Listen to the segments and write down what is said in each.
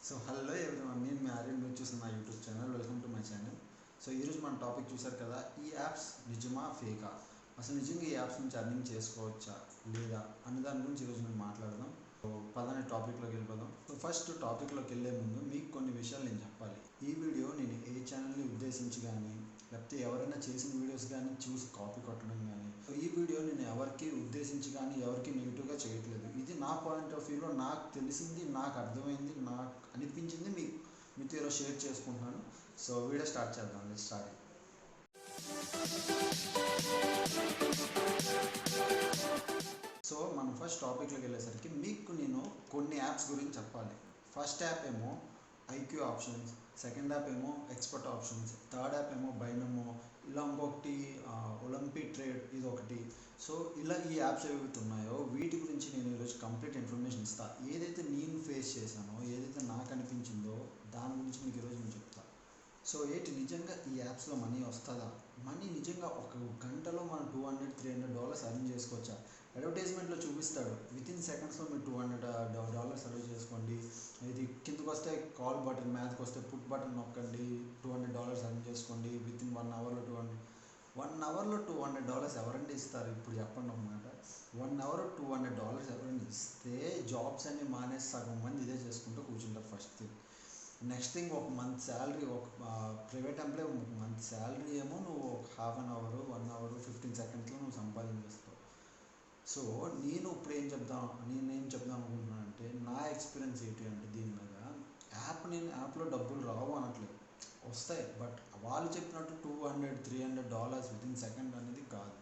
So hello everyone, నేను మీ ఆర్యన్, మీరు చూసిన నా YouTube channel. Welcome to my channel. So ఈరోజు మన టాపిక్ చూసారు కదా, ఈ యాప్స్ నిజమా ఫేకా, అసలు నిజంగా ఈ యాప్స్ నుంచి అర్నింగ్ చేసుకోవచ్చా లేదా అనే దాని గురించి ఈరోజు మేము మాట్లాడదాం. సో పదని టాపిక్లోకి వెళ్ళిపోదాం. సో ఫస్ట్ టాపిక్లోకి వెళ్ళే ముందు మీకు కొన్ని విషయాలు నేను చెప్పాలి. ఈ వీడియో నేను ఏ ఛానల్ని ఉద్దేశించి కానీ లేకపోతే ఎవరైనా చేసిన వీడియోస్ కానీ చూసి కాపీ కొట్టడం కానీ, ఈ వీడియో నేను ఎవరికి ఉద్దేశించి కానీ ఎవరికి నెగిటివ్గా చేయట్లేదు. ఇది నా పాయింట్ ఆఫ్ వ్యూలో నాకు తెలిసింది, నాకు అర్థమైంది, నాకు అనిపించింది మీతో ఈరోజు షేర్ చేసుకుంటున్నాను. సో వీడియో స్టార్ట్ చేద్దాం. స్టార్ట్. సో మనం ఫస్ట్ టాపిక్లోకి వెళ్ళేసరికి మీకు నేను కొన్ని యాప్స్ గురించి చెప్పాలి. ఫస్ట్ యాప్ ఏమో ఐక్యూ ఆప్షన్స్, సెకండ్ యాప్ ఏమో ఎక్స్పర్ట్ ఆప్షన్స్, థర్డ్ యాప్ ఏమో బైనమో, ఇలా ఇంకొకటి ఒలింపిక్ ట్రేడ్, ఇది ఒకటి. సో ఇలా ఈ యాప్స్ ఏవైతే ఉన్నాయో వీటి గురించి నేను ఈరోజు కంప్లీట్ ఇన్ఫర్మేషన్ ఇస్తాను. ఏదైతే నేను ఫేస్ చేశానో, ఏదైతే నాకు అనిపించిందో దాని గురించి మీకు ఈరోజు నేను చెప్తాను. సో నిజంగా ఈ యాప్స్లో మనీ వస్తుందా? మనీ నిజంగా ఒక గంటలో మనం $200-300 అర్న్ చేసుకోవచ్చా? అడ్వర్టైజ్మెంట్లో చూపిస్తాడు, వితిన్ సెకండ్స్లో మీరు $200 అర్న్ చేసుకోండి, ఇది కిందకు వస్తే కాల్ బటన్, మ్యాథ్కి వస్తే పుట్ బటన్ నొక్కండి, $200 అర్న్ చేసుకోండి వితిన్ 1 అవర్లో. 1 అవర్లో $200 ఎవరండి ఇస్తారు? ఇప్పుడు చెప్పండి అన్నమాట. 1 అవర్ $200 ఎవరైనా ఇస్తే జాబ్స్ అన్ని మానేసి సగం మంది ఇదే చేసుకుంటూ కూర్చుంటారు. First thing. నెక్స్ట్ థింగ్, ఒక మంత్ శాలరీ, ఒక ప్రైవేట్ ఎంప్లాయ్ ఒక మంత్ శాలరీ ఏమో నువ్వు ఒక ½ అన్ అవర్, 1 అవర్ 15 సెకండ్స్లో నువ్వు సంపాదించేస్తావు. సో నేనేం చెప్దాం అనుకుంటున్నాను అంటే, నా ఎక్స్పీరియన్స్ ఏంటి అంటే దీని మీద, నేను యాప్లో డబ్బులు రావు అనట్లేదు, వస్తాయి. బట్ వాళ్ళు చెప్పినట్టు $200-300 వితిన్ సెకండ్ అనేది కాదు.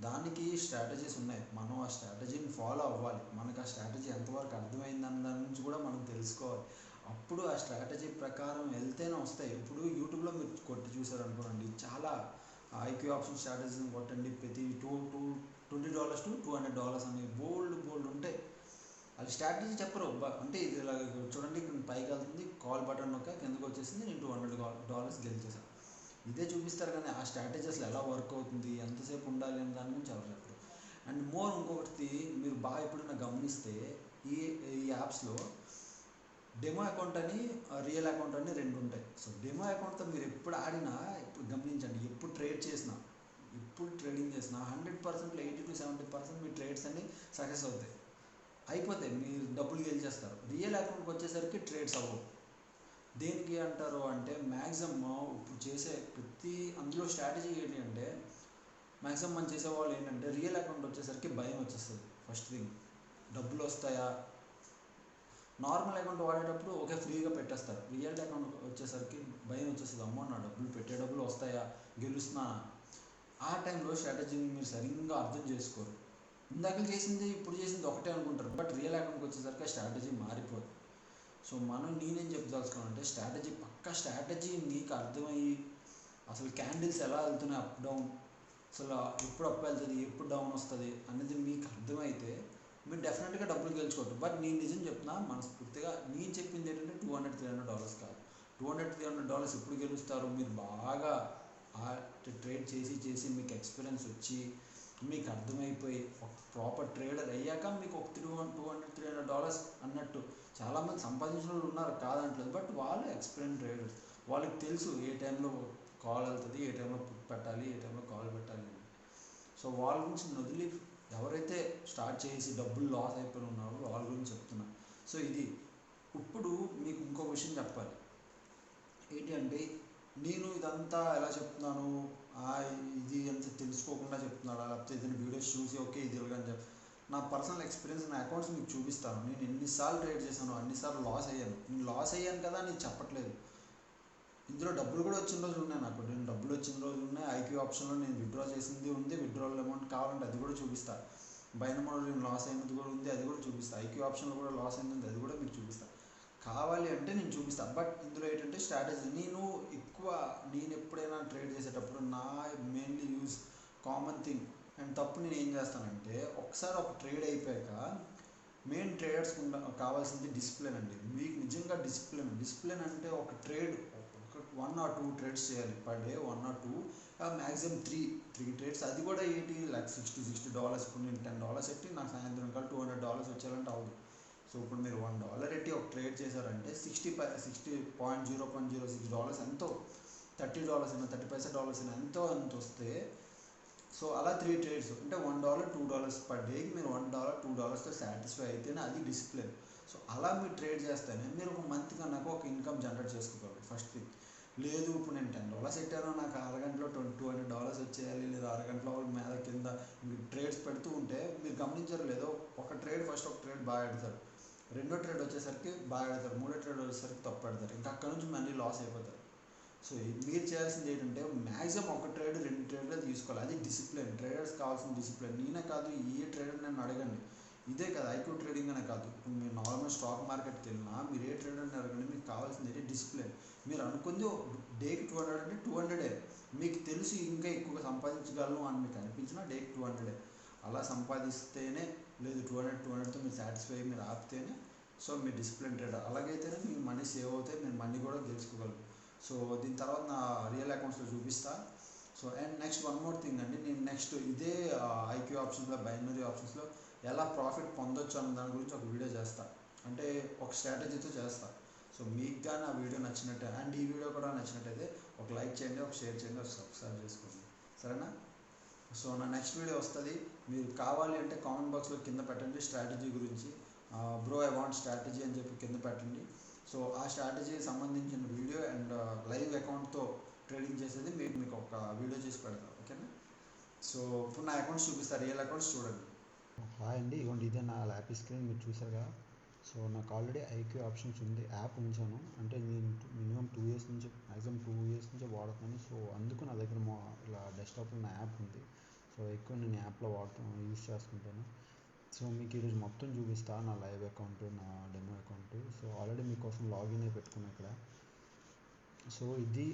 దానికి స్ట్రాటజీస్ ఉన్నాయి. మనం ఆ స్ట్రాటజీని ఫాలో అవ్వాలి. మనకు ఆ స్ట్రాటజీ ఎంతవరకు అర్థమైందన్న దాని నుంచి కూడా మనం తెలుసుకోవాలి. అప్పుడు ఆ స్ట్రాటజీ ప్రకారం వెళ్తేనే వస్తాయి. ఇప్పుడు యూట్యూబ్లో మీరు కొట్టి చూసారనుకోండి, చాలా ఐక్యూ ఆప్షన్ స్ట్రాటజీని కొట్టండి, ప్రతి $20-200 అని బోల్డ్ ఉంటాయి. అది స్ట్రాటజీ చెప్పరు. అంటే ఇది ఇలా చూడండి, పైకి వెళ్తుంది, కాల్ బటన్ నొక్క కిందకు వచ్చేసింది, నేను $200 గెలిచేసాను, ఇదే చూపిస్తారు. కానీ ఆ స్ట్రాటజీ అసలు ఎలా వర్క్ అవుతుంది, ఎంతసేపు ఉండాలి అనే దాని గురించి ఎవరు చెప్పరు. అండ్ ఇంకొకటి మీరు బాగా ఎప్పుడైనా గమనిస్తే, ఈ యాప్స్లో డెమో అకౌంట్ అని, రియల్ అకౌంట్ అని 2 ఉంటాయి. సో డెమో అకౌంట్తో మీరు ఎప్పుడు ఆడినా, ఇప్పుడు గమనించండి, ఎప్పుడు ట్రేడ్ చేసినా, ఇప్పుడు ట్రేడింగ్ చేసినా 100%లో 80-70% మీ ట్రేడ్స్ అన్ని సక్సెస్ అయిపోతాయి, మీరు డబ్బులు గెలిచేస్తారు. రియల్ అకౌంట్కి వచ్చేసరికి ట్రేడ్స్ అవ్వవు. దేనికి అంటారు అంటే, మ్యాక్సిమం ఇప్పుడు చేసే అందులో స్ట్రాటజీ ఏంటి అంటే, మ్యాక్సిమం మనం చేసేవాళ్ళు ఏంటంటే, రియల్ అకౌంట్ వచ్చేసరికి భయం వచ్చేస్తుంది. ఫస్ట్ థింగ్, డబ్బులు వస్తాయా? నార్మల్ అకౌంట్ వాడేటప్పుడు ఓకే ఫ్రీగా పెట్టేస్తారు. రియల్ అకౌంట్ వచ్చేసరికి భయం వచ్చేస్తుంది, అమ్మో నా పెట్టే డబ్బులు వస్తాయా, గెలుస్తున్నా. ఆ టైంలో స్ట్రాటజీని మీరు సరిగ్గా అర్థం చేసుకోరు. ఇందాక చేసింది ఇప్పుడు చేసింది ఒకటే అనుకుంటారు, బట్ రియల్ అకౌంట్కి వచ్చేసరికి స్ట్రాటజీ మారిపోదు. సో నేనేం చెప్పదలుచుకున్నాను అంటే, స్ట్రాటజీ నీకు అర్థమయ్యి, అసలు క్యాండిల్స్ ఎలా వెళ్తున్నాయి అప్ డౌన్, అసలు ఎప్పుడు అప్ వెళ్తుంది, ఎప్పుడు డౌన్ వస్తుంది అనేది మీకు అర్థమైతే మీరు డెఫినెట్గా డబ్బులు గెలుచుకోవచ్చు. బట్ నేను నిజం చెప్తున్నా, మనస్ఫూర్తిగా నేను చెప్పింది ఏంటంటే, $200-300 కాదు. $200-300 ఎప్పుడు గెలుస్తారు? మీరు బాగా ట్రేడ్ చేసి మీకు ఎక్స్పీరియన్స్ వచ్చి, మీకు అర్థమైపోయి ఒక ప్రాపర్ ట్రేడర్ అయ్యాక మీకు ఒక $200-300 అన్నట్టు. చాలామంది సంపాదించిన వాళ్ళు ఉన్నారు, కాదంటలేదు. బట్ వాళ్ళు ఎక్స్పీరియన్స్ ట్రేడర్స్, వాళ్ళకి తెలుసు ఏ టైంలో కాల్ వెళ్తుంది, ఏ టైంలో పుట్ పెట్టాలి, ఏ టైంలో కాల్ పెట్టాలి. సో వాళ్ళ గురించి వదిలి, ఎవరైతే స్టార్ట్ చేసి డబ్బులు లాస్ అయిపోయి ఉన్నారో వాళ్ళ గురించి చెప్తున్నా. సో ఇప్పుడు మీకు ఇంకో విషయం చెప్పాలి. ఏంటి అంటే, నేను ఇదంతా ఎలా చెప్తున్నాను, ఇది అంత తెలుసుకోకుండా చెప్తున్నాడా, లేకపోతే ఏదైనా వీడియోస్ చూసి ఓకే ఇది ఇలాగని నా పర్సనల్ ఎక్స్పీరియన్స్, నా అకౌంట్స్ మీకు చూపిస్తాను. నేను ఎన్నిసార్లు ట్రేడ్ చేశాను, అన్నిసార్లు లాస్ అయ్యాను. నేను లాస్ అయ్యాను కదా నేను చెప్పట్లేదు, ఇందులో డబ్బులు కూడా వచ్చిన రోజులు ఉన్నాయి. నేను డబ్బులు వచ్చిన రోజులు ఉన్నాయి. ఐక్యూ ఆప్షన్లో నేను విత్డ్రా చేసింది ఉంది, విత్డ్రాల్ అమౌంట్ కావాలంటే అది కూడా చూపిస్తాను. బైనమోలో నేను లాస్ అయినది కూడా ఉంది, అది కూడా చూపిస్తాను. ఐక్యూ ఆప్షన్లో కూడా లాస్ అయింది, అది కూడా మీకు చూపిస్తాను. కావాలి అంటే నేను చూపిస్తాను. బట్ ఇందులో ఏంటంటే స్ట్రాటజీ, నేను ఎప్పుడైనా ట్రేడ్ చేసేటప్పుడు నా mainly use common thing and తప్పు నేను ఏం చేస్తానంటే, ఒకసారి ఒక ట్రేడ్ అయిపోయాక మెయిన్ ట్రేడర్స్కి కావాల్సింది డిసిప్లిన్ అండి. మీకు నిజంగా డిసిప్లిన్ అంటే, ఒక 1 or 2 ట్రేడ్స్ చేయాలి per day, 1 or 2, maximum 3 trades. అది కూడా ఏంటి, like $60 ఇప్పుడు నేను $10 పెట్టి నాకు సాయంత్రం కల్లా $200 వచ్చేయాలంటే అవ్వదు. సో సో ఇప్పుడు మీరు $1 పెట్టి ఒక ట్రేడ్ చేశారంటే 60.006 ఎంతో $30 అయినా 30 డాలర్స్ అయినా ఎంతో అంత వస్తే, సో అలా 3 ట్రేడ్స్ అంటే $1 $2 పర్ డేకి మీరు $1 $2తో సాటిస్ఫై అయితేనే అది డిసిప్లిన్. సో అలా మీరు ట్రేడ్ చేస్తేనే మీరు ఒక మంత్ కన్నా ఒక ఇన్కమ్ జనరేట్ చేసుకోగలరు ఫస్ట్ థింగ్. లేదు ఇప్పుడు నేను $10 పెట్టాను, నాకు అరగంటలో $200 వచ్చేయాలి, లేదా అరగంటలో మీద కింద మీరు ట్రేడ్స్ పెడుతూ ఉంటే మీరు గమనించారు లేదో, ఒక ట్రేడ్ బాగా ఆడతారు, రెండో ట్రేడ్ వచ్చేసరికి బాగా ఆడతారు, మూడో ట్రేడ్ వచ్చేసరికి తప్పు పెడతారు, ఇంకా అక్కడ నుంచి మళ్ళీ లాస్ అయిపోతారు. సో మీరు చేయాల్సింది ఏంటంటే మ్యాక్సిమం ఒక ట్రేడ్ 2 ట్రేడ్లో తీసుకోవాలి. అది డిసిప్లిన్. ట్రేడర్స్ కావాల్సిన డిసిప్లిన్. నేనే కాదు, ఏ ట్రేడర్ నన్ను అడగండి, ఇదే కదా ఐక్యూ ట్రేడింగ్ అనే కాదు, ఇప్పుడు మీరు నార్మల్ స్టాక్ మార్కెట్కి వెళ్ళినా మీరు ఏ ట్రేడర్ని అడగండి, మీకు కావాల్సింది ఏంటి డిసిప్లిన్. మీరు అనుకుంది డేకి 200 అంటే 200, మీకు తెలిసి ఇంకా ఎక్కువగా సంపాదించగలను అని మీకు అనిపించినా డేకి 200 అలా సంపాదిస్తేనే, లేదు 200తో మీరు సాటిస్ఫై మీరు ఆపితేనే సో మీరు డిసిప్లిన్ ట్రేడర్. అలాగైతేనే మీ మనీ సేవ్ అవుతాయి, మీరు మనీ కూడా గెలుచుకోగలరు. సో దీని తర్వాత నా రియల్ అకౌంట్స్లో చూపిస్తా. So and next one more thing అండి, నేను నెక్స్ట్ ఇదే ఐక్యూ ఆప్షన్స్లో, బైనరీ ఆప్షన్స్లో ఎలా ప్రాఫిట్ పొందొచ్చు అన్న దాని గురించి ఒక వీడియో చేస్తా, అంటే ఒక స్ట్రాటజీతో చేస్తా. సో మీకు కానీ ఆ వీడియో నచ్చినట్టే అండ్ ఈ వీడియో కూడా నచ్చినట్టయితే ఒక లైక్ చేయండి, ఒక షేర్ చేయండి, ఒక సబ్స్క్రైబ్ చేసుకోండి, సరేనా? సో నా నెక్స్ట్ వీడియో వస్తుంది, మీరు కావాలి అంటే కామెంట్ బాక్స్లో కింద పెట్టండి స్ట్రాటజీ గురించి, బ్రో ఐ వాంట్ స్ట్రాటజీ అని చెప్పి కింద పెట్టండి. సో ఆ స్ట్రాటజీకి సంబంధించిన వీడియో అండ్ లైవ్ అకౌంట్తో ట్రేడింగ్ చేసేది మీకు ఒక వీడియో చేసి పెడతాను, ఓకేనా? సో ఇప్పుడు నా అకౌంట్స్ చూపిస్తారు, రియల్ అకౌంట్స్ చూడండి. హాయ్ అండి, ఇవ్వండి ఇదే నా ల్యాప్ స్క్రీన్, మీరు చూసారుగా. సో నాకు ఆల్రెడీ ఐక్యూ ఆప్షన్స్ ఉంది, యాప్ ఉంచాను, అంటే నేను మినిమం 2 ఇయర్స్ నుంచి, మ్యాక్సిమం 2 ఇయర్స్ నుంచి వాడుతున్నాను. సో అందుకు నా దగ్గర ఇలా డెస్క్టాప్లో నా యాప్ ఉంది. సో ఎక్కువ నేను యాప్లో యూస్ చేసుకుంటాను. సో మీకు ఈరోజు మొత్తం చూపిస్తా, నా లైవ్ అకౌంట్, నా డెమో అకౌంట్. సో ఆల్రెడీ మీకోసం లాగిన్ అయి పెట్టుకున్నా ఇక్కడ. సో ఇది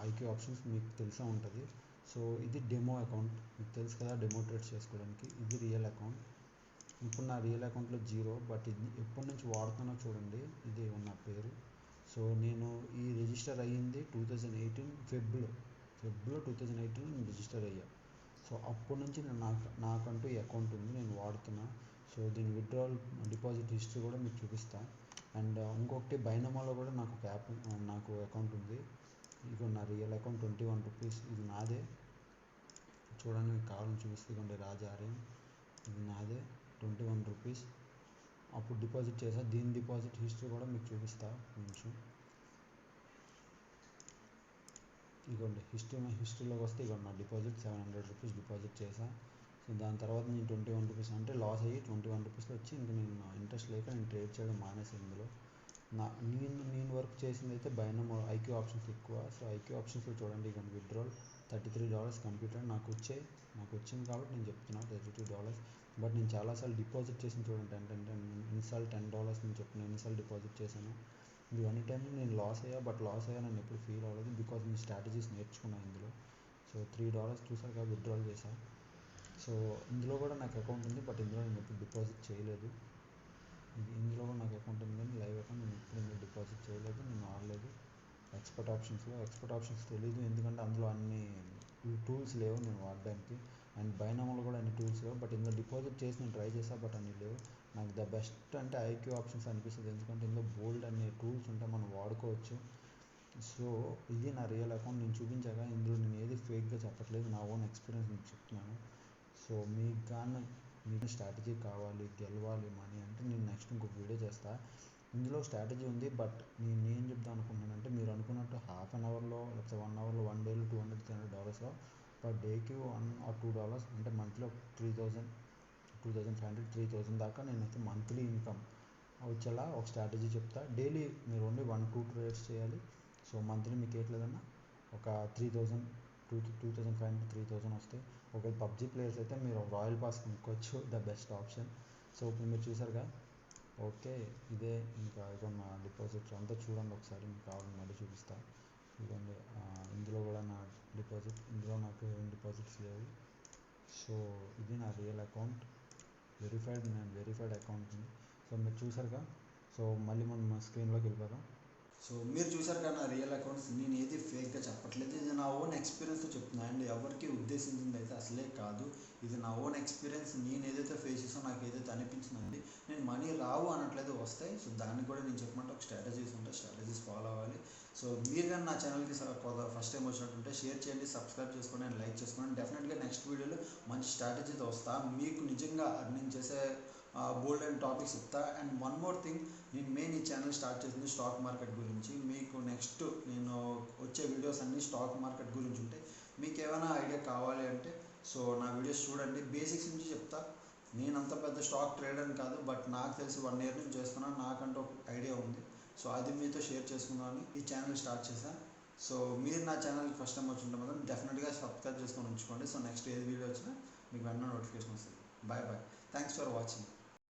ఐక్యూ ఆప్షన్స్ మీకు తెలిసే ఉంటుంది. సో ఇది డెమో అకౌంట్, మీకు తెలుసు కదా, డెమో ట్రేడ్స్ చేసుకోవడానికి. ఇది రియల్ అకౌంట్. ఇప్పుడు నా రియల్ అకౌంట్లో 0, బట్ ఇది ఎప్పటి నుంచి వాడుతానో చూడండి, ఇది నా పేరు. సో నేను ఈ రిజిస్టర్ అయ్యింది 2018 ఫెబ్లో 2018 నేను రిజిస్టర్ అయ్యా. సో అప్పటి నుంచి నాకంటూ ఈ అకౌంట్ ఉంది, నేను వాడుతున్నా. సో దీని విత్డ్రావల్ డిపాజిట్ హిస్టరీ కూడా మీకు చూపిస్తా. అండ్ ఇంకొకటి బైనమోలో కూడా నాకు అకౌంట్ ఉంది. ఇదిగో నా రియల్ అకౌంట్ ₹21, ఇది నాదే. చూడండి, మీకు కావాలని చూపిస్తే, ఇదిగోండి రాజారేం, ఇది నాదే ₹21 అప్పుడు డిపాజిట్ చేసా. దీని డిపాజిట్ హిస్టరీ కూడా మీకు చూపిస్తా కొంచెం. ఇదిగోండి హిస్టరీలోకి వస్తే, ఇదిగోండి నా డిపాజిట్ ₹700 డిపాజిట్ చేసా. సో దాని తర్వాత నేను ₹21 అంటే లాస్ అయ్యి ₹21 వచ్చి, ఇంక నేను ఇంట్రెస్ట్ లేక నేను ట్రేడ్ చేయడం మానేసి ఇందులో. నేను వర్క్ చేసింది అయితే బైనమో ఐక్యూ ఆప్షన్స్ ఎక్కువ. సో ఐక్యూ ఆప్షన్స్లో చూడండి, ఇక విత్డ్రాల్ $33 కంప్యూటర్ నాకు వచ్చింది కాబట్టి నేను చెప్తున్నాను $32. బట్ నేను చాలాసార్లు డిపాజిట్ చేసి చూడండి, ఎన్నిసార్లు $10 నేను చెప్పిన ఎన్నిసార్లు డిపాజిట్ చేశాను. ఇది అన్ని టైంలో నేను లాస్ అయ్యా, బట్ లాస్ అయ్యా నేను ఎప్పుడు ఫీల్ అవ్వలేదు, బికాజ్ నేను స్ట్రాటజీస్ నేర్చుకున్నాను ఇందులో. సో $3 చూసాక విత్డ్రాల్ చేశాను. సో ఇందులో కూడా నాకు అకౌంట్ ఉంది, బట్ ఇందులో నేను ఎప్పుడు డిపాజిట్ చేయలేదు. ఇందులో కూడా నాకు అకౌంట్ ఉంది, కానీ లైవ్ అకౌంట్ నేను ఎప్పుడు ఇందులో డిపాజిట్ చేయలేదు, నేను ఆడలేదు. ఎక్స్పర్ట్ ఆప్షన్స్ తెలియదు, ఎందుకంటే అందులో అన్ని టూల్స్ లేవు నేను వాడడానికి. అండ్ బైనామోలో కూడా అన్ని టూల్స్ లేవు, బట్ ఇందులో డిపాజిట్ చేసి నేను ట్రై చేసా, బట్ అన్ని లేవు. నాకు ద బెస్ట్ అంటే ఐక్యూ ఆప్షన్స్ అనిపిస్తుంది, ఎందుకంటే ఇందులో బోల్డ్ అన్ని టూల్స్ ఉంటాయి, మనం వాడుకోవచ్చు. సో ఇది నా రియల్ అకౌంట్, నేను చూపించాక ఇందులో నేను ఏది ఫేక్గా చెప్పట్లేదు, నా ఓన్ ఎక్స్పీరియన్స్ మీకు చెప్తున్నాను. సో మీకు స్ట్రాటజీ కావాలి, గెలవాలి మనీ అంటే నేను నెక్స్ట్ ఇంకొక వీడియో చేస్తా. ఇందులో స్ట్రాటజీ ఉంది, బట్ నేను ఏం చెప్దాం అనుకుంటున్నానంటే, మీరు అనుకున్నట్టు హాఫ్ అన్ అవర్లో లేకపోతే 1 అవర్లో, 1 డేలో $200-300 పర్ డేకి $1 or $2 అంటే మంత్లో 3000, 2500, 3000 దాకా నేనైతే మంత్లీ ఇన్కమ్ వచ్చేలా ఒక స్ట్రాటజీ చెప్తా. డైలీ మీరు ఓన్లీ 1-2 ట్రేడ్స్ చేయాలి. సో మంత్లీ మీకు ఏట్లేదన్నా ఒక 3000, 2500, 3000 వస్తాయి. ఒకవేళ పబ్జీ ప్లేయర్స్ అయితే మీరు రాయల్ పాస్ కొనుక్కోవచ్చు, ద బెస్ట్ ఆప్షన్. సో ఇప్పుడు మీరు చూసారుగా, ఓకే, ఇదే ఇంకా ఇదిగోండి నా డిపాజిట్స్ అంతా చూడండి ఒకసారి, మీకు కావాలని మళ్ళీ చూపిస్తా. ఇదిగోండి ఇందులో కూడా నా డిపాజిట్, ఇందులో నాకు ఏం డిపాజిట్స్ లేవు. సో ఇది నా రియల్ అకౌంట్, వెరిఫైడ్ అకౌంట్ ఉంది. సో మీరు చూసారుగా. సో మళ్ళీ మనం స్క్రీన్లోకి వెళ్ళిపోదాం. సో మీరు చూసారు కానీ నా రియల్ అకౌంట్స్, నేను ఏది ఫేక్గా చెప్పట్లేదు, ఇది నా ఓన్ ఎక్స్పీరియన్స్తో చెప్తున్నాను అండి, ఎవరికి ఉద్దేశించింది అయితే అసలే కాదు. ఇది నా ఓన్ ఎక్స్పీరియన్స్, నేను ఏదైతే ఫేస్ చేసానో నాకు ఏదైతే అనిపించిందండి. నేను మనీ రావు అనట్లేదు, వస్తాయి. సో దానికి కూడా నేను చెప్పమంటే ఒక స్ట్రాటజీస్ ఉంటాయి, స్ట్రాటజీస్ ఫాలో అవ్వాలి. సో మీరు కానీ నా ఛానల్కి ఫస్ట్ టైం వచ్చినట్టుంటే షేర్ చేయండి, సబ్స్క్రైబ్ చేసుకోండి అండ్ లైక్ చేసుకోండి. డెఫినెట్గా నెక్స్ట్ వీడియోలో మంచి స్ట్రాటజీతో వస్తా, మీకు నిజంగా అర్నింగ్ చేసే బోల్డ్ అండ్ టాపిక్స్ చెప్తా. అండ్ వన్ మోర్ థింగ్, నేను మెయిన్ ఈ ఛానల్ స్టార్ట్ చేసింది స్టాక్ మార్కెట్ గురించి. మీకు నెక్స్ట్ నేను వచ్చే వీడియోస్ అన్నీ స్టాక్ మార్కెట్ గురించి ఉంటాయి. మీకు ఏమైనా ఐడియా కావాలి అంటే సో నా వీడియోస్ చూడండి, బేసిక్స్ నుంచి చెప్తా. నేను అంత పెద్ద స్టాక్ ట్రేడర్ కాదు, బట్ నాకు తెలిసి 1 year నుంచి చేస్తున్నాను, నాకంటూ ఒక ఐడియా ఉంది. సో అది మీతో షేర్ చేసుకుందామని ఈ ఛానల్ స్టార్ట్ చేశాను. సో మీరు నా ఛానల్కి ఫస్ట్ టైం వచ్చి ఉంటే మాత్రం డెఫినెట్గా సబ్స్క్రైబ్ చేసుకొని ఉంచుకోండి. సో నెక్స్ట్ ఏది వీడియో వచ్చినా మీకు వెంటనే నోటిఫికేషన్ వస్తుంది. Bye bye, thanks for watching.